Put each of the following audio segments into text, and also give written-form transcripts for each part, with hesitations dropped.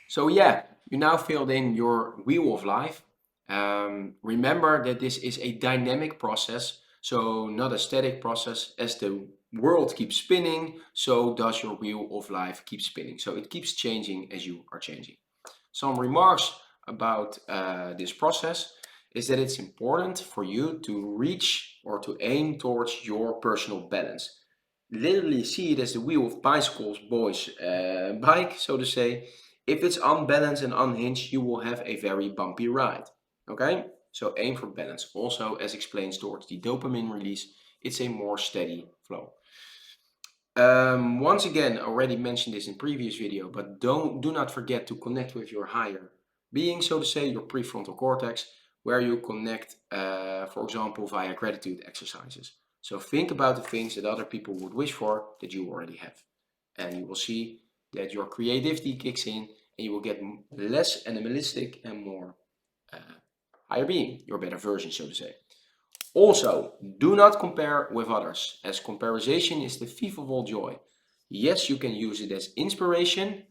So yeah, you now filled in your wheel of life. Remember that this is a dynamic process, so not a static process. As the world keeps spinning, so does your wheel of life keep spinning. So it keeps changing as you are changing. Some remarks about this process is that it's important for you to reach or to aim towards your personal balance. Literally see it as the wheel of bicycles, boys, bike, so to say. If it's unbalanced and unhinged, you will have a very bumpy ride. Okay? So aim for balance. Also, as explained towards the dopamine release, it's a more steady flow. Once again, I already mentioned this in previous video, but do not forget to connect with your higher being, so to say, your prefrontal cortex, where you connect, for example, via gratitude exercises. So think about the things that other people would wish for that you already have. And you will see that your creativity kicks in and you will get less animalistic and more uh, higher being, your better version, so to say. Also, do not compare with others, as comparison is the thief of all joy. Yes, you can use it as inspiration.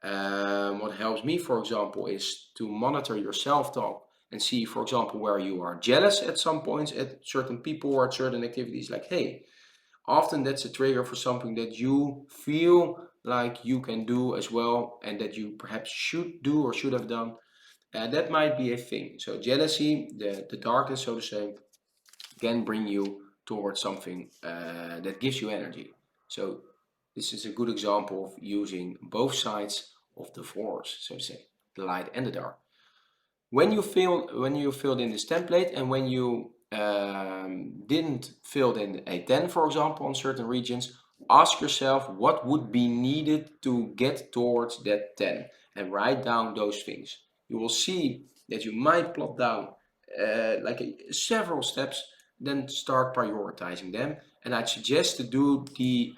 What helps me, for example, is to monitor your self-talk and see, for example, where you are jealous at some points at certain people or at certain activities. Like, hey, often that's a trigger for something that you feel like you can do as well and that you perhaps should do or should have done. That might be a thing. So jealousy, the darkness, so to say, can bring you towards something that gives you energy. So this is a good example of using both sides of the force, so to say, the light and the dark. When you filled in this template and when you didn't fill in a 10, for example, on certain regions, ask yourself what would be needed to get towards that 10 and write down those things. You will see that you might plot down several steps, then start prioritizing them. And I'd suggest to do the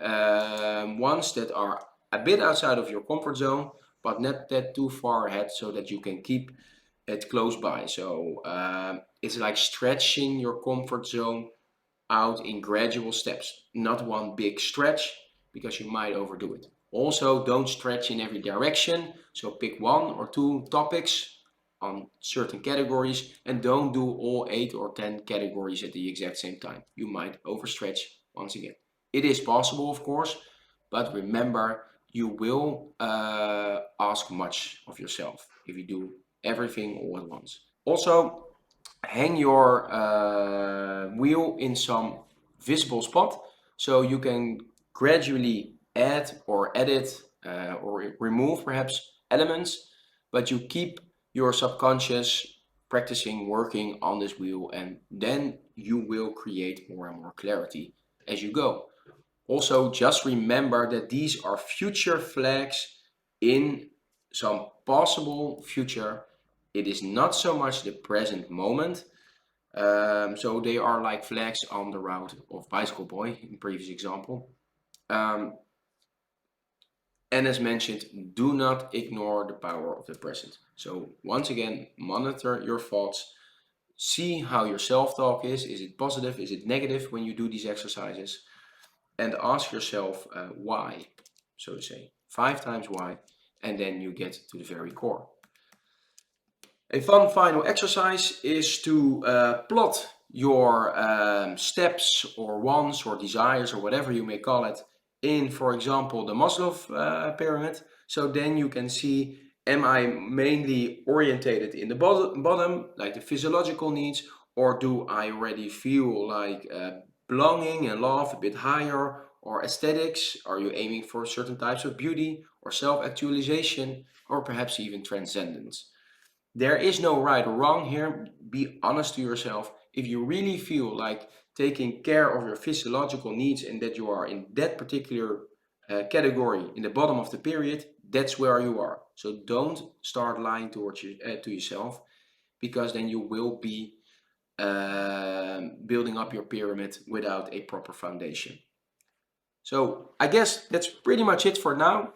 ones that are a bit outside of your comfort zone, but not that too far ahead so that you can keep it close by. So it's like stretching your comfort zone out in gradual steps, not one big stretch because you might overdo it. Also, don't stretch in every direction. So pick one or two topics on certain categories and don't do all 8 or 10 categories at the exact same time. You might overstretch once again. It is possible, of course, but remember, you will ask much of yourself if you do everything all at once. Also, hang your wheel in some visible spot so you can gradually add or edit or remove perhaps elements, but you keep your subconscious practicing working on this wheel, and then you will create more and more clarity as you go. Also, just remember that these are future flags in some possible future. It is not so much the present moment. So they are like flags on the route of Bicycle Boy in previous example. Um, and as mentioned, do not ignore the power of the present. So once again, monitor your thoughts. See how your self-talk is. Is it positive? Is it negative when you do these exercises? And ask yourself why, so to say, 5 times why, and then you get to the very core. A fun final exercise is to plot your steps or wants or desires or whatever you may call it in, for example, the Maslow pyramid. So then you can see, am I mainly orientated in the bottom, like the physiological needs, or do I already feel like belonging and love a bit higher, or aesthetics? Are you aiming for certain types of beauty or self-actualization, or perhaps even transcendence? There is no right or wrong here. Be honest to yourself. If you really feel like taking care of your physiological needs and that you are in that particular category in the bottom of the period, that's where you are. So don't start lying towards to yourself, because then you will be building up your pyramid without a proper foundation. So I guess that's pretty much it for now.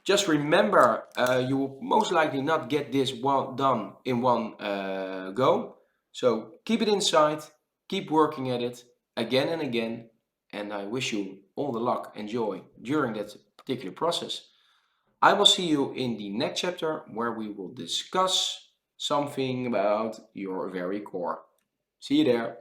Just remember, you will most likely not get this done in one go. So keep it inside, keep working at it again and again, and I wish you all the luck and joy during that particular process. I will see you in the next chapter where we will discuss something about your very core. See you there.